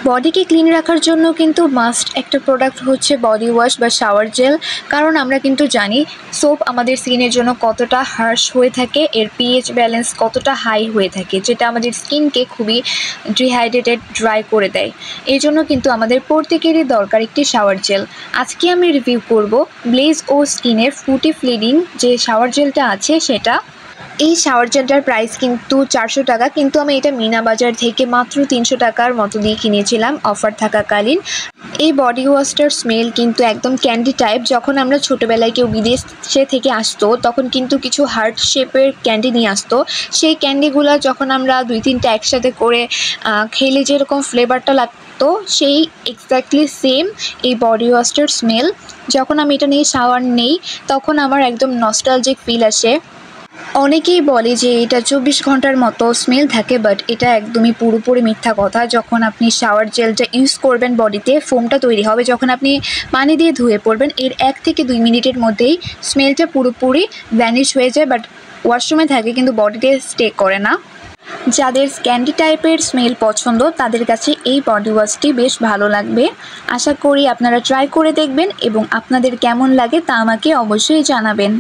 বডিকে clean রাখার জন্য কিন্তু মাস্ট একটা প্রোডাক্ট হচ্ছে বডি ওয়াশ বা শাওয়ার জেল। কারণ আমরা কিন্তু জানি সোপ আমাদের স্কিনের জন্য কতটা হার্শ হয়ে থাকে, এর পিএইচ ব্যালেন্স কতটা হাই হয়ে থাকে, যেটা আমাদের স্কিনকে খুবই ডিহাইড্রেটেড ড্রাই করে দেয়। এই জন্য কিন্তু আমাদের প্রত্যেকেরই দরকার একটি শাওয়ার জেল। আজকে আমি রিভিউ করব ব্লেজ ও স্কিনের ফুটি ফ্লিডিং যে শাওয়ার জেলটা আছে সেটা। এই শাওয়ার জেলটার প্রাইস কিন্তু 400 টাকা, কিন্তু আমি এটা মিনা বাজার থেকে মাত্র 300 টাকার মতো দিয়ে কিনেছিলাম অফার থাকাকালীন। এই বডি ওয়াশটার স্মেল কিন্তু একদম ক্যান্ডি টাইপ। যখন আমরা ছোটোবেলায় কেউ বিদেশে থেকে আসতো তখন কিন্তু কিছু হার্ট শেপের ক্যান্ডি নিয়ে আসতো, সেই ক্যান্ডিগুলো যখন আমরা 2-3টা একসাথে করে খেলে যেরকম ফ্লেভারটা লাগতো সেই এক্স্যাক্টলি সেম এই বডি ওয়াশটার স্মেল। যখন আমি এটা নিয়ে শাওয়ার নেই তখন আমার একদম নস্টালজিক ফিল আসে। অনেকেই বলে যে এটা 24 ঘন্টার মতো স্মেল থাকে, বাট এটা একদমই পুরোপুরি মিথ্যা কথা। যখন আপনি শাওয়ার জেলটা ইউজ করবেন বডিতে ফোমটা তৈরি হবে, যখন আপনি পানি দিয়ে ধুয়ে পড়বেন এর 1 থেকে 2 মিনিটের মধ্যেই স্মেলটা পুরোপুরি ভ্যানিশ হয়ে যায়, বাট ওয়াশরুমে থাকে কিন্তু বডিতে স্টে করে না। যাদের ক্যান্ডি টাইপের স্মেল পছন্দ তাদের কাছে এই বডি ওয়াশটি বেশ ভালো লাগবে। আশা করি আপনারা ট্রাই করে দেখবেন এবং আপনাদের কেমন লাগে তা আমাকে অবশ্যই জানাবেন।